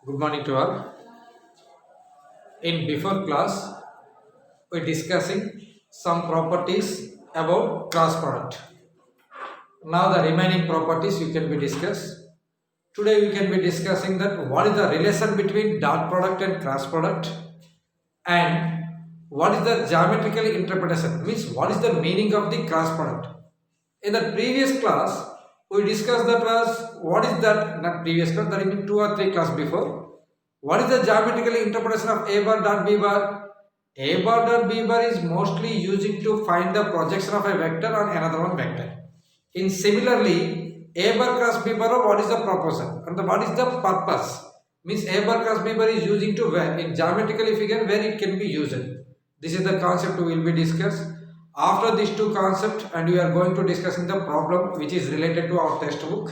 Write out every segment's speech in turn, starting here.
Good morning to all. In before class, we're discussing some properties about cross product. Now the remaining properties you can be discussed. Today we can be discussing that what is the relation between dot product and cross product, and what is the geometrical interpretation, means what is the meaning of the cross product. In the previous class, we discussed that was what is that, not previous class, that is 2 or 3 class before. What is the geometrical interpretation of A bar dot B bar? A bar dot B bar is mostly using to find the projection of a vector on another one vector. In similarly, A bar cross B bar, what is the proportion and what is the purpose? Means A bar cross B bar is using to where in geometrically figure where it can be used. This is the concept we will be discussed. After these two concepts, and we are going to discussing the problem which is related to our textbook,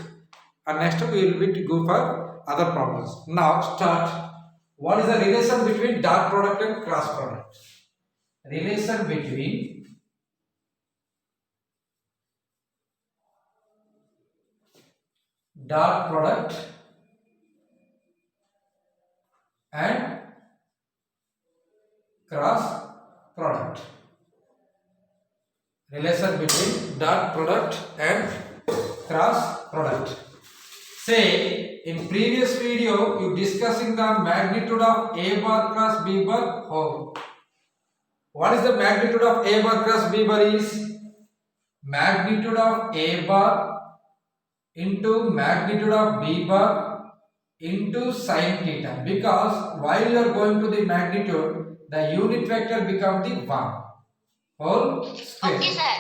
and next we will be to go for other problems. Now start. What is the relation between dot product and cross product? Relation between dot product and cross product. Relation between dot product and cross product. Say in previous video you discussing the magnitude of A bar cross B bar whole. What is the magnitude of A bar cross B bar is magnitude of A bar into magnitude of B bar into sin theta, because while you are going to the magnitude, the unit vector become the 1 whole square. Okay, sir.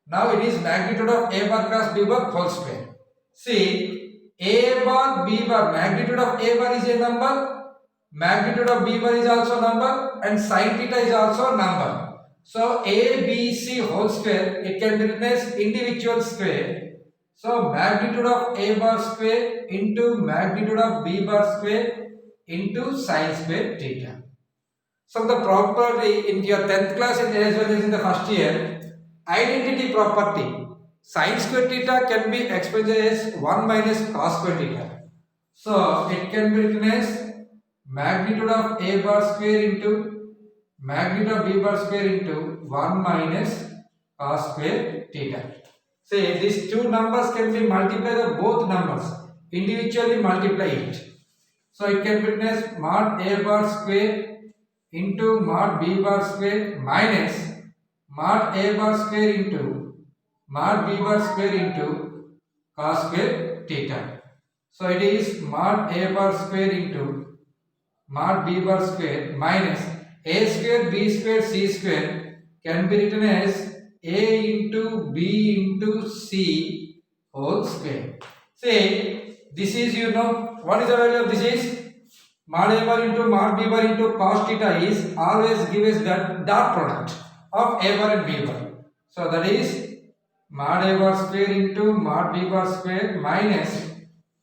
Now it is magnitude of A bar cross B bar whole square. See, A bar B bar, magnitude of A bar is a number, magnitude of B bar is also number, and sin theta is also number. So A, B, C whole square, it can be written as individual square. So magnitude of A bar square into magnitude of B bar square into sin square theta. So the property in your 10th class as well as in the first year, identity property, sin square theta can be expressed as 1 minus cos square theta. So it can be written as magnitude of A bar square into magnitude of B bar square into 1 minus cos square theta. Say these two numbers can be multiplied of both numbers, individually multiply it. So it can be written as mod A bar square into mod B bar square minus mod A bar square into mod B bar square into cos square theta. So it is mod A bar square into mod B bar square minus A square B square C square can be written as A into B into C whole square. Say this is, you know what is the value of this is mod A bar into mod B bar into cos theta is always gives that dot product of A bar and B bar. So that is mod A bar square into mod B bar square minus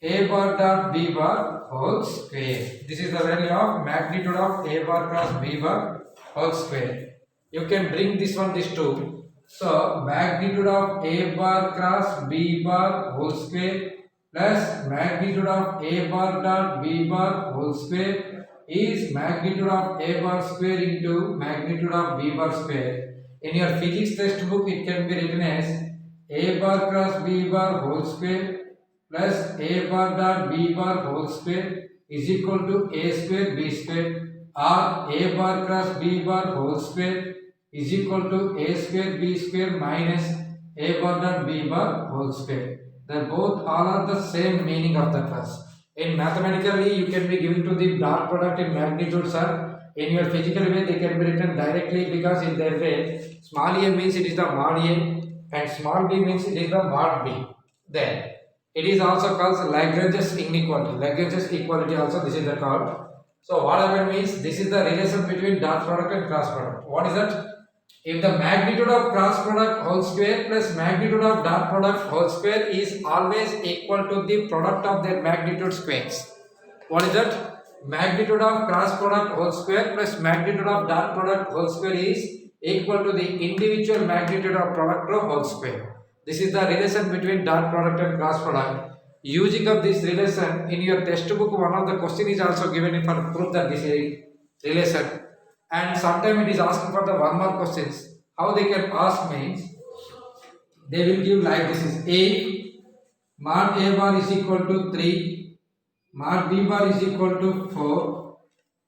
A bar dot B bar whole square. This is the value of magnitude of A bar cross B bar whole square. You can bring this one, this two. So magnitude of A bar cross B bar whole square plus magnitude of A bar dot B bar whole square is magnitude of A bar square into magnitude of B bar square. In your physics textbook it can be written as A bar cross B bar whole square plus A bar dot B bar whole square is equal to A square B square, or A bar cross B bar whole square is equal to A square B square minus A bar dot B bar whole square. They both all are the same meaning of the class. In mathematically you can be given to the dot product in magnitudes, or in your physical way they can be written directly, because in their way small a means it is the mod a and small b means it is the mod b. Then it is also called Lagrange's inequality. Lagrange's equality also this is the called. So what happened means this is the relation between dot product and cross product. What is that? If the magnitude of cross product whole square plus magnitude of dot product whole square is always equal to the product of their magnitude squares. What is that? Magnitude of cross product whole square plus magnitude of dot product whole square is equal to the individual magnitude of product whole square. This is the relation between dot product and cross product. using of this relation in your textbook, one of the question is also given for proof that this is relation, and sometimes it is asking for the one more questions. How they can ask means they will give like this is a mod a bar is equal to 3, mod b bar is equal to 4,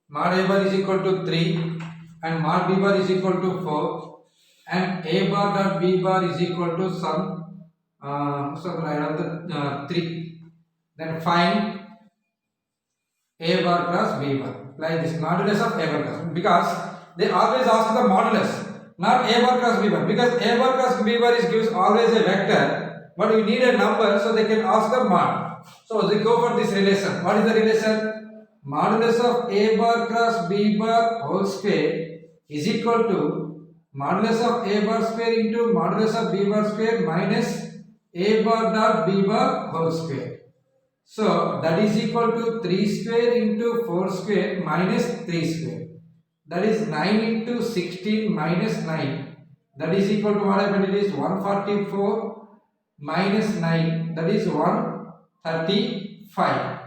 mod a bar is equal to 3 and mod b bar is equal to 4, and a bar dot b bar is equal to some I have the 3. Then find a bar cross b bar, like this modulus of a bar cross, because they always ask the modulus, not a bar cross b bar, because a bar cross b bar is gives always a vector, but we need a number, so they can ask the mod. So they go for this relation. What is the relation? Modulus of a bar cross b bar whole square is equal to modulus of a bar square into modulus of b bar square minus a bar dot b bar whole square. So that is equal to 3 square into 4 square minus 3 square. That is 9 into 16 minus 9. That is equal to what happened? It is 144 minus 9. That is 135.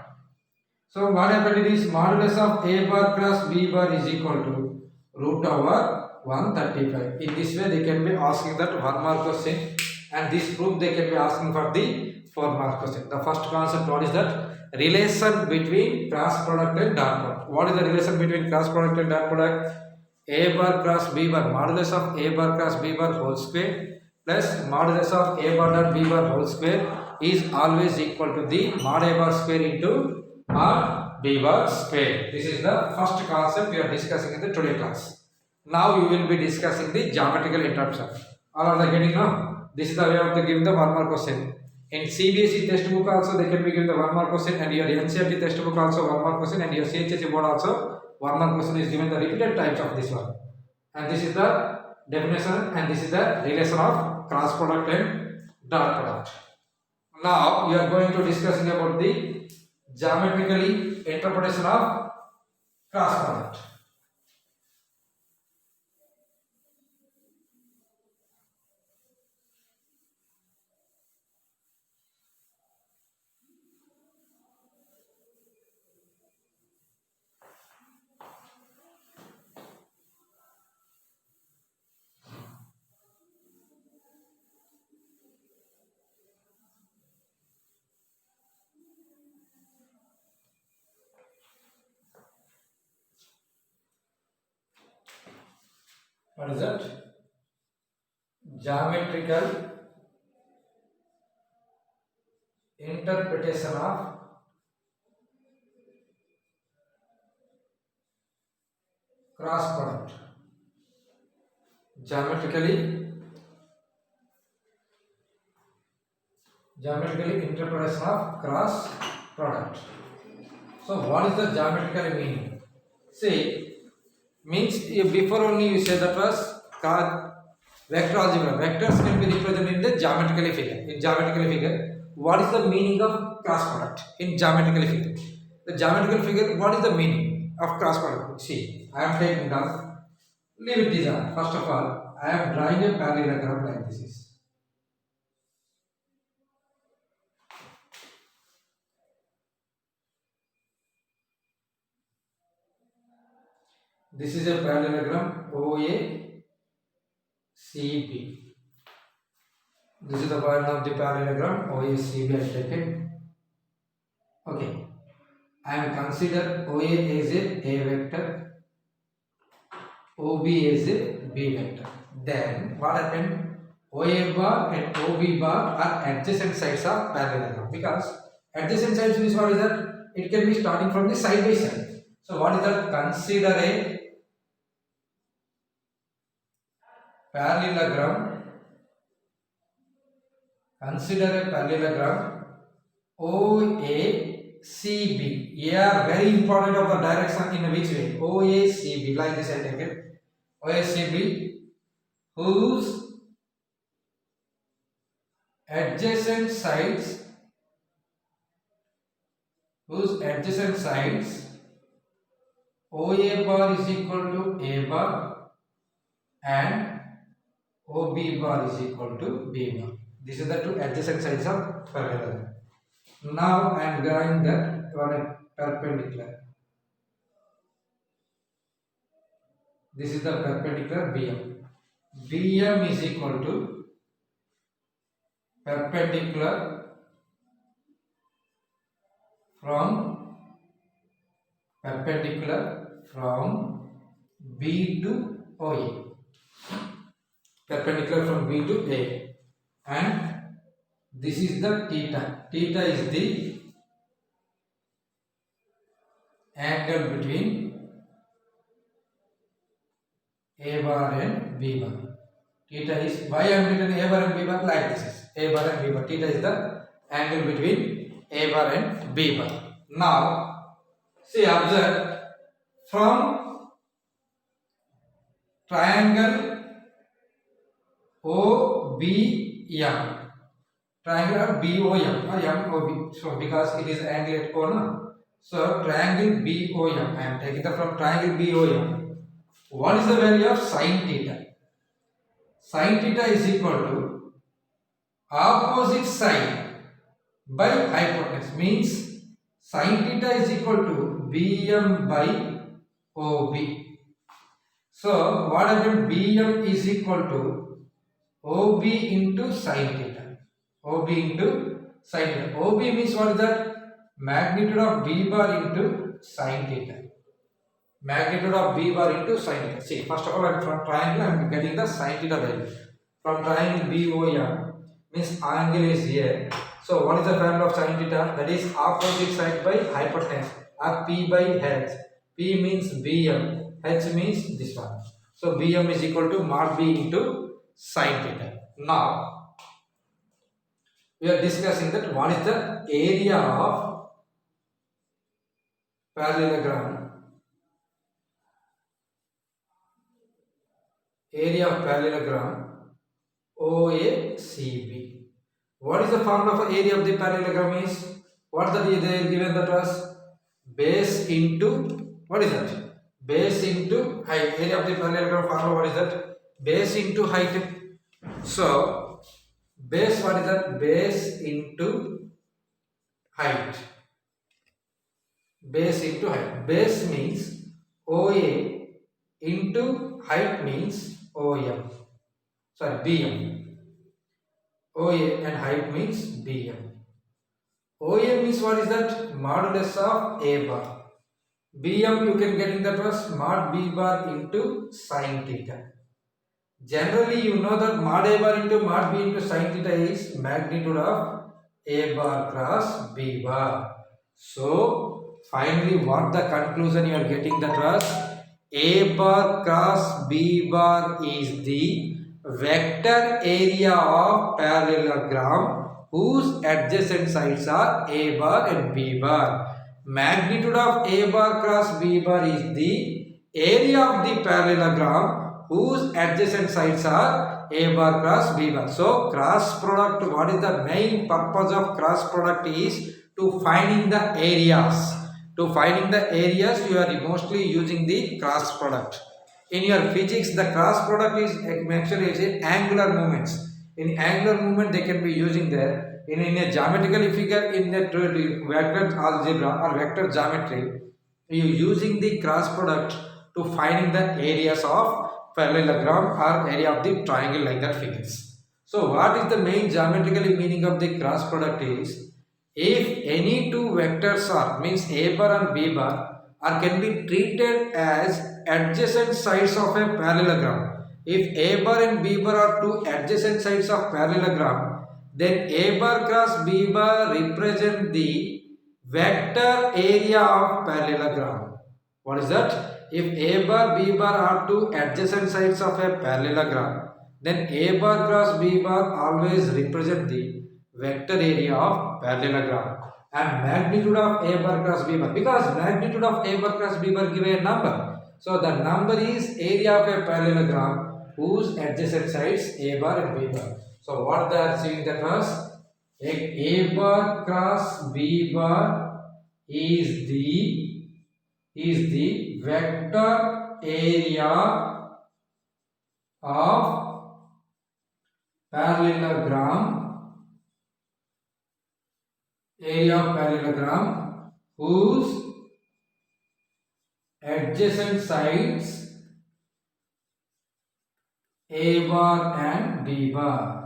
So what happened? It is modulus of a bar cross b bar is equal to root over 135. In this way they can be asking that one more question, and this proof they can be asking for the 4 mark question. The first concept, what is that? Relation between cross product and dot product. What is the relation between cross product and dot product? A bar cross b bar, modulus of a bar cross b bar whole square plus modulus of a bar dot b bar whole square is always equal to the mod a bar square into mod b bar square. This is the first concept we are discussing in the today class. Now you will be discussing the geometrical interruption. All are they getting now? This is the way of the giving the one more question. In CBSE textbook also they can be given the one more question, and your NCERT textbook also one more question, and your CHSE board also one more question is given the repeated types of this one. And this is the definition, and this is the relation of cross product and dot product. Now we are going to discussing about the geometrically interpretation of cross product. What is that? Geometrical interpretation of cross product. Geometrically interpretation of cross product. So what is the geometrical meaning? See, means before only you say that was vector algebra. Vectors can be represented in the geometrical figure. In geometrical figure, what is the meaning of cross product in geometrical figure? The geometrical figure, what is the meaning of cross product? See, I am taking down. Leave it design. First of all, I am drawing a parallelogram like this is. This is a parallelogram OACB. This is the point of the parallelogram OACB I take it. Okay. I am consider OA as a vector, OB as a B vector. Then what happened? OA bar and OB bar are adjacent sides of parallelogram, because adjacent sides means what is that? It can be starting from the side by side. So what is that? Consider a parallelogram. Consider a parallelogram OACB. A are very important of the direction in which way? OACB, like this I take it. OACB, whose adjacent sides OA bar is equal to A bar and OB bar is equal to B bar. These are the two adjacent sides of parallelogram. Now I am drawing that on a perpendicular. This is the perpendicular BM. BM is equal to perpendicular from B to OA. Perpendicular from B to A. And this is the theta. Theta is the angle between A bar and B bar. Theta is, why I am written A bar and B bar like this is A bar and B bar. Theta is the angle between A bar and B bar. Now, see, observe, from triangle OBM, triangle BOM or MOB. So, because it is angle at corner, so triangle BOM, I am taking the from triangle BOM. What is the value of sin theta? Sin theta is equal to opposite side by hypotenuse, means sin theta is equal to BM by OB. So what happened? BM is equal to OB into sin theta. OB into sin theta. OB means what is that? Magnitude of B bar into sin theta. Magnitude of B bar into sin theta. See, first of all, from triangle I am getting the sin theta value. From triangle BOM means angle is here. So what is the value of sin theta? That is opposite side by hypotenuse, or P by H. P means BM, H means this one. So BM is equal to mod B into sin theta. Now we are discussing that what is the area of parallelogram. Area of parallelogram OACB. What is the formula for area of the parallelogram is? What the they are given that was base into, what is that? Base into height. Area of the parallelogram formula, what is that? Base into height. So base, what is that? Base into height. Base into height. Base means OA into height means OM. Sorry, BM. OA and height means BM. OM means what is that? Modulus of A bar. BM you can get in that was mod B bar into sin theta. Generally you know that mod A bar into mod B into sin theta is magnitude of A bar cross B bar. So finally what the conclusion you are getting, that was A bar cross B bar is the vector area of parallelogram whose adjacent sides are A bar and B bar. Magnitude of A bar cross B bar is the area of the parallelogram whose adjacent sides are A bar cross B bar. So cross product, what is the main purpose of cross product is to finding the areas. To finding the areas you are mostly using the cross product. In your physics the cross product is actually is angular movements. In angular movement they can be using there. In a geometrical figure, in the vector algebra or vector geometry, you using the cross product to finding the areas of parallelogram or area of the triangle like that figures. So what is the main geometrical meaning of the cross product is, if any two vectors are, means A bar and B bar, are can be treated as adjacent sides of a parallelogram. If A bar and B bar are two adjacent sides of parallelogram, then A bar cross B bar represent the vector area of parallelogram. What is that? If A bar B bar are two adjacent sides of a parallelogram, then A bar cross B bar always represent the vector area of parallelogram. And magnitude of A bar cross B bar, because magnitude of A bar cross B bar give a number. So the number is area of a parallelogram whose adjacent sides A bar and B bar. So what they are saying, that was A bar cross B bar is the vector area of parallelogram area of parallelogram whose adjacent sides A bar and B bar.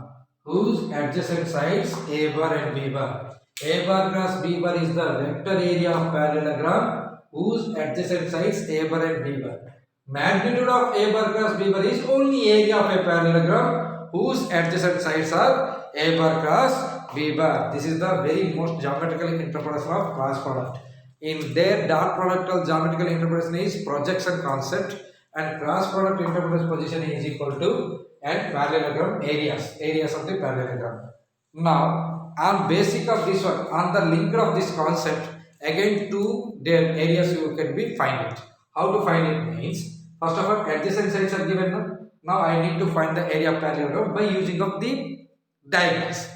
Whose adjacent sides A bar and B bar. A bar cross B bar is the vector area of parallelogram whose adjacent sides A bar and B bar. Magnitude of A bar cross B bar is only area of a parallelogram whose adjacent sides are A bar cross B bar. This is the very most geometrical interpretation of cross product. In their dot product geometrical interpretation is projection concept, and cross product interpretation position is equal to and parallelogram areas of the parallelogram. Now on basic of this one, on the linker of this concept, again two their areas you can be find it. How to find it means, first of all adjacent sides are given. Now I need to find the area of parallelogram by using of the diagonals.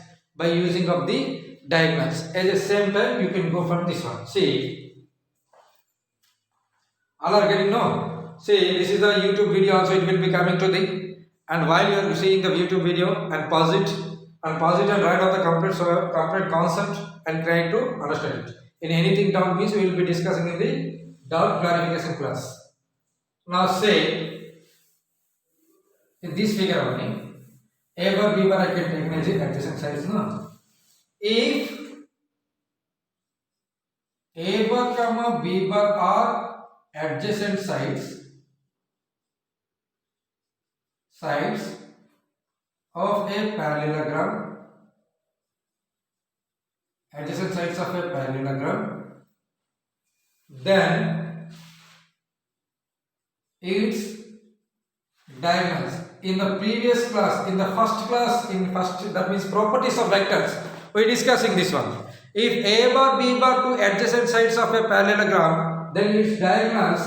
At the same time you can go from this one. See, all are getting no? See, this is the YouTube video also, it will be coming to the, and while you are seeing the YouTube video and pause it and write out the complete concept and try to understand it. In anything down means we will be discussing in the doubt clarification class. Now say, in this figure only, A bar B bar I can take as adjacent sides. No? If A bar comma B bar are adjacent sides of a parallelogram, then its diagonals. In the previous class, in the first class, that means properties of vectors, we are discussing this one. If A bar B bar two adjacent sides of a parallelogram, then its diagonals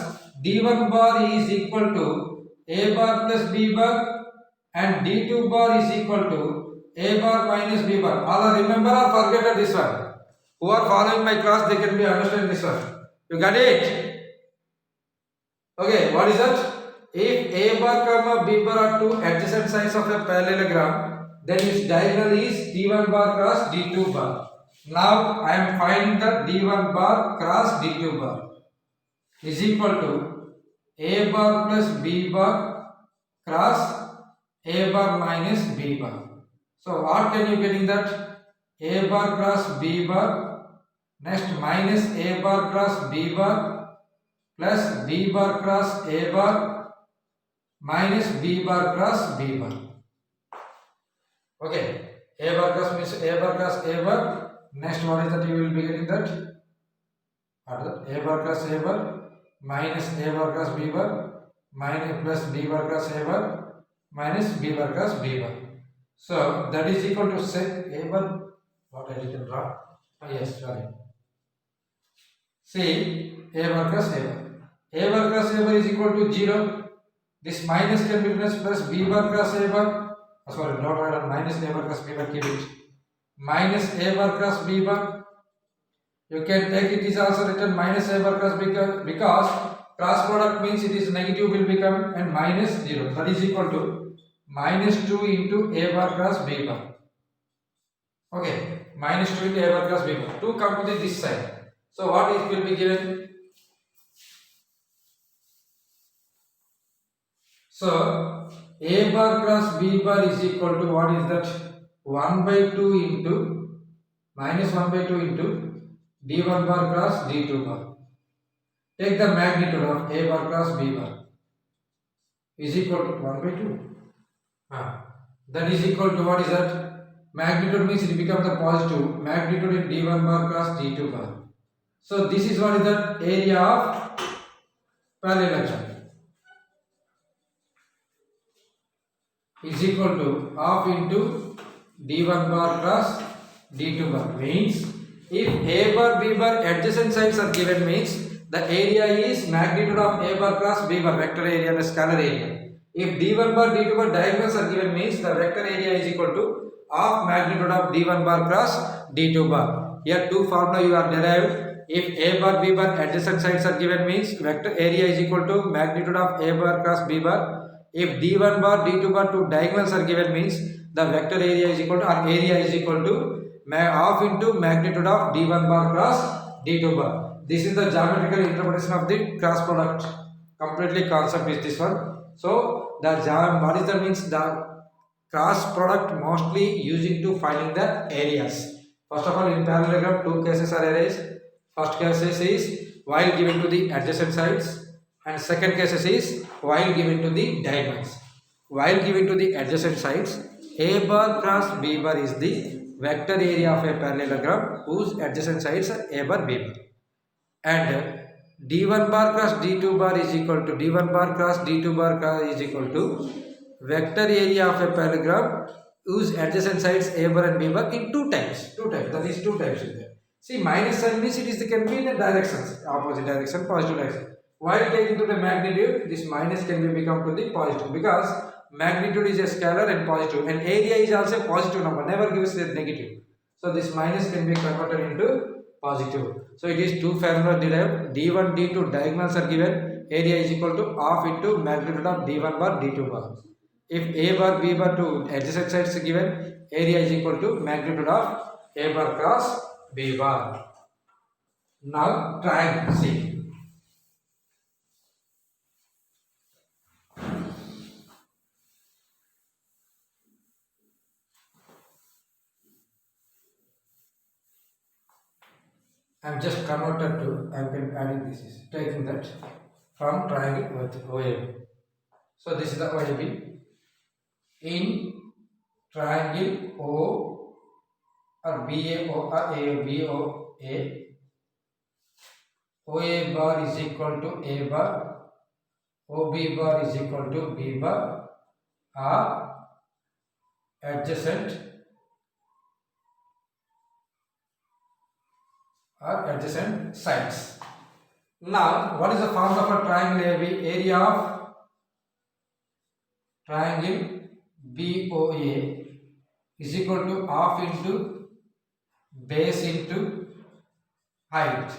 D1 bar is equal to A bar plus B bar and D2 bar is equal to A bar minus B bar. All remember or forget this one? Who are following my class, they can be understand this one. You got it? Okay, what is that? If A bar comma B bar are two adjacent sides of a parallelogram, then its diagonal is D1 bar cross D2 bar. Now I am finding the D1 bar cross D2 bar is equal to A bar plus B bar cross A bar minus B bar. So what can you get in that? A bar cross B bar, next minus A bar cross B bar plus B bar cross A bar minus B bar cross B bar. Okay, A bar cross means A bar cross A bar. Next what is that you will be getting that? A bar cross A bar minus A bar cross B bar minus plus B bar cross A bar minus B bar cross B bar. So that is equal to say A bar, what I did wrong? Yes, sorry. See, A bar cross A bar. A bar cross A bar is equal to 0. This minus can be replaced plus B bar cross A bar. Sorry, not write minus A bar cross B bar, keep it. Minus A bar cross B bar. You can take it is also written minus A bar cross B bar because cross product means it is negative will become and minus 0. That is equal to minus 2 into A bar cross B bar. Okay, minus 2 into A bar cross B bar. 2 come to this side. So what it will be given? So A bar cross B bar is equal to what is that? 1 by 2 into minus 1 by 2 into D1 bar cross D2 bar. Take the magnitude of A bar cross B bar is equal to 1 by 2. That is equal to what is that? Magnitude means it becomes the positive magnitude in D1 bar cross D2 bar. So this is what is that? Area of parallelogram is equal to half into D1 bar cross D2 bar. Means if A bar B bar adjacent sides are given means the area is magnitude of A bar cross B bar, vector area and scalar area. If D1 bar D2 bar diagonals are given means the vector area is equal to half magnitude of D1 bar cross D2 bar. Here two formula you are derived. If A bar B bar adjacent sides are given means vector area is equal to magnitude of A bar cross B bar. If D1 bar D2 bar two diagonals are given means the vector area is equal to or area is equal to half into magnitude of d1 bar cross d2 bar. This is the geometrical interpretation of the cross product. Completely concept is this one. So the what is the means the cross product mostly using to finding the areas. First of all, in parallelogram, two cases are arised. First case is while given to the adjacent sides, and second case is while given to the diagonals. While given to the adjacent sides, A bar cross B bar is the vector area of a parallelogram whose adjacent sides are A bar B bar. And d1 bar cross d2 bar is equal to d1 bar cross d2 bar cross is equal to vector area of a parallelogram whose adjacent sides A bar and B bar in two times. That is two times is there. See, minus sign means it is can be in the directions, opposite direction, positive direction. While taking to the magnitude, this minus can be become to the positive because magnitude is a scalar and positive, and area is also a positive number, never gives a negative. So this minus can be converted into positive. So it is two formulas derived. D1, D2 diagonals are given. Area is equal to half into magnitude of D1 bar, D2 bar. If A bar, B bar to adjacent sides are given, area is equal to magnitude of A bar cross B bar. Now triangle C. I am just converted to, I am adding this is taking that from triangle with OAB. So this is the OAB. In triangle O or BAO or ABOA, OA bar is equal to A bar, OB bar is equal to B bar are adjacent sides. Now, what is the formula for triangle AB? Area of triangle BOA is equal to half into base into height.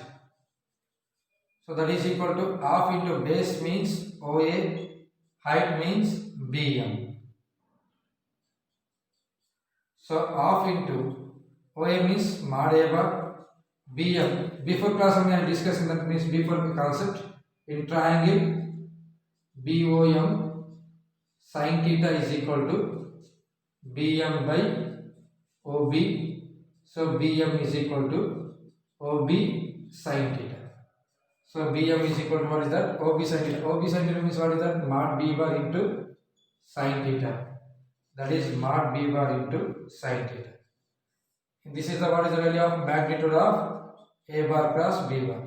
So that is equal to half into base means OA, height means BM. So half into OA means mod A bar, BM. Before class I am discussing that means before concept. In triangle BOM, sin theta is equal to BM by OB. So BM is equal to OB sin theta. So BM is equal to what is that? OB sin theta. OB sin theta means what is that? Mod B bar into sin theta. That is mod B bar into sin theta. This is the what is the value of magnitude of A bar cross B bar.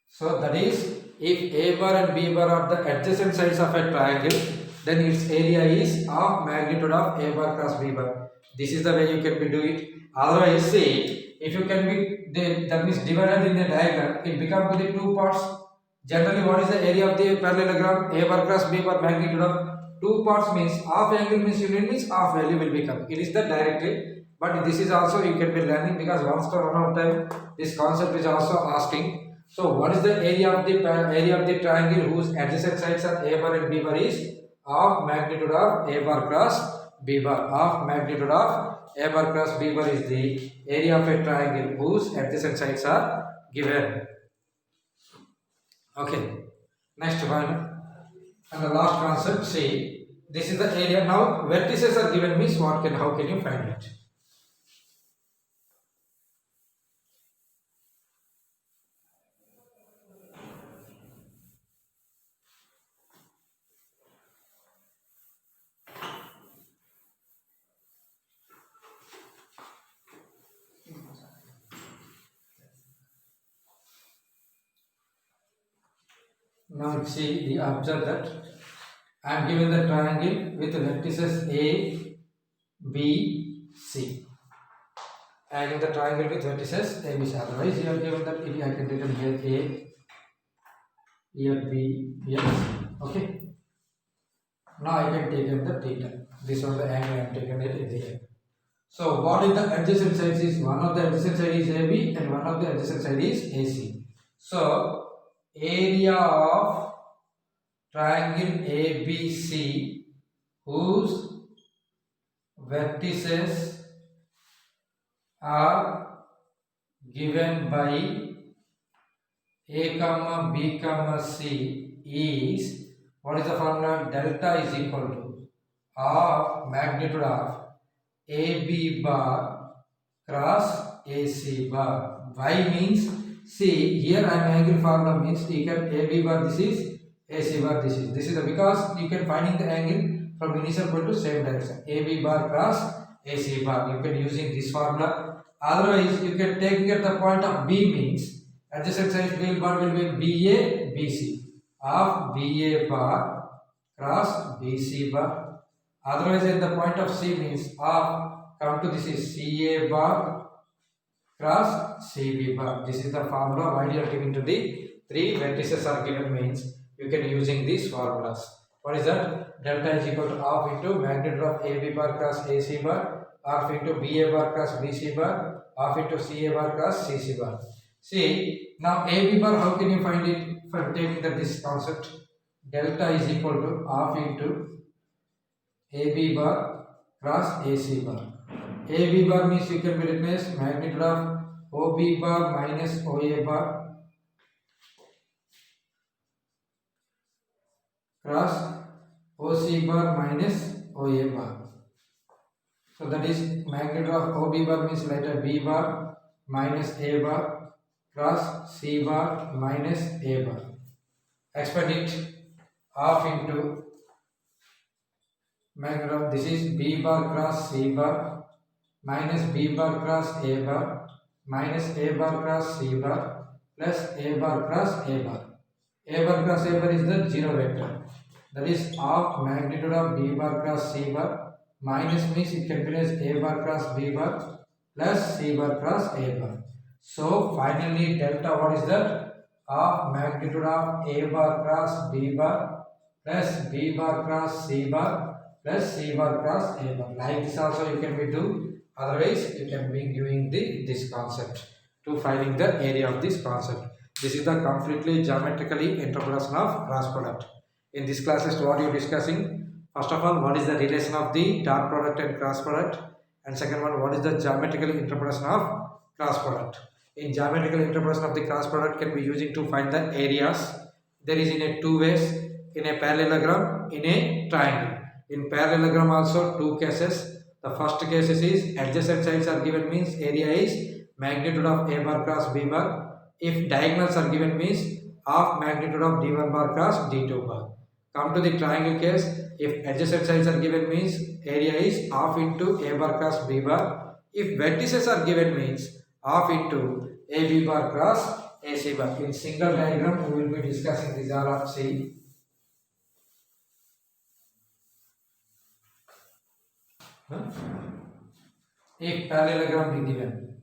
So that is, if A bar and B bar are the adjacent sides of a triangle, then its area is of magnitude of A bar cross B bar. This is the way you can be do it. Otherwise, see, if you can be that means divided in a diagram, it becomes to the two parts. Generally, what is the area of the parallelogram? A bar cross B bar magnitude of two parts means half angle means unit means half value will become. It is the directly, but this is also you can be learning because once to run out of time, this concept is also asking. So what is the area of the triangle whose adjacent sides are A bar and B bar is half magnitude of A bar cross B bar. Half magnitude of A bar cross B bar is the area of a triangle whose adjacent sides are given. Okay. Next one. And the last concept, see, this is the area. Now vertices are given means how can you find it? Now see, observe that I am given the triangle with vertices A, B, C. I am given the triangle with vertices A, B, C. Otherwise, you are given that if I can written here A, here B, here C. Okay. Now I can take in the theta. This one the angle I am taking it here. So what is the adjacent sides is? One of the adjacent side is AB and one of the adjacent side is AC. So area of triangle ABC whose vertices are given by A comma B comma C is, what is the formula? Delta is equal to of magnitude of AB bar cross AC bar. Why means, see here I am angle formula means you can AB bar this is, AC bar this is. This is the, because you can finding the angle from initial point to same direction. AB bar cross AC bar. You can using this formula. Otherwise you can take at the point of B means adjacent side real bar will be BA BC of BA bar cross BC bar. Otherwise at the point of C means of, come to this is CA bar cross CB bar. This is the formula. Why you are giving to the three vertices are given means you can using these formulas. What is that? Delta is equal to half into magnitude of AB bar cross AC bar, half into BA bar cross BC bar, half into CA bar cross CC bar. See, now AB bar, how can you find it for taking this concept? Delta is equal to half into AB bar cross AC bar. AB bar means you can be replaced magnitude of OB bar minus OA bar cross OC bar minus OA bar. So that is magnitude of OB bar means letter B bar minus A bar cross C bar minus A bar. Expand it, half into magnitude of, this is B bar cross C bar minus B bar cross A bar minus A bar cross C bar plus A bar cross A bar. A bar cross A bar is the zero vector. That is half magnitude of B bar cross C bar minus means it can be as A bar cross B bar plus C bar cross A bar. So finally delta, what is that? Half magnitude of A bar cross B bar plus B bar cross C bar plus C bar cross A bar. Like this also you can be do. Otherwise you can be doing this concept to finding the area of this concept. This is the completely geometrically interpretation of cross product. In this classes, what you are discussing? First of all, what is the relation of the dot product and cross product? And second one, what is the geometrical interpretation of cross product? In geometrical interpretation of the cross product can be using to find the areas. There is in a two ways, in a parallelogram, in a triangle. In parallelogram also two cases. The first case is adjacent sides are given means area is magnitude of A bar cross B bar. If diagonals are given means half magnitude of D1 bar cross D2 bar. Come to the triangle case, if adjacent sides are given means area is half into A bar cross B bar. If vertices are given means half into AB bar cross AC bar. In single diagram we will be discussing these all of C. If parallelogram be given,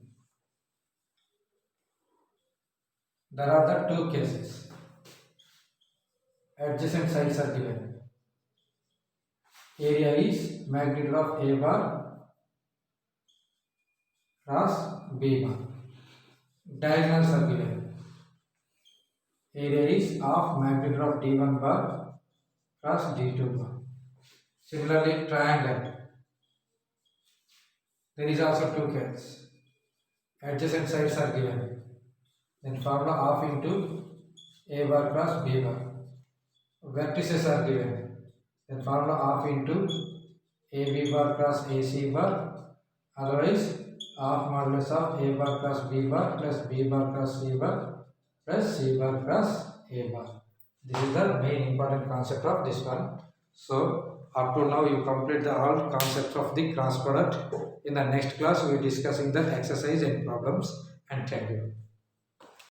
there are the two cases. Adjacent sides are given. Area is magnitude of A bar cross B bar. Diagonals are given. Area is half magnitude of D1 bar cross D2 bar. Similarly, triangle. There is also two cases. Adjacent sides are given. Then formula half into A bar cross B bar. Vertices are given. Then formula half into AB bar cross AC bar. Otherwise, half modulus of A bar cross B bar plus B bar cross C bar plus C bar cross A bar. This is the main important concept of this one. So, up to now you complete the all concepts of the cross product. In the next class, we will be discussing the exercise and problems, and thank you.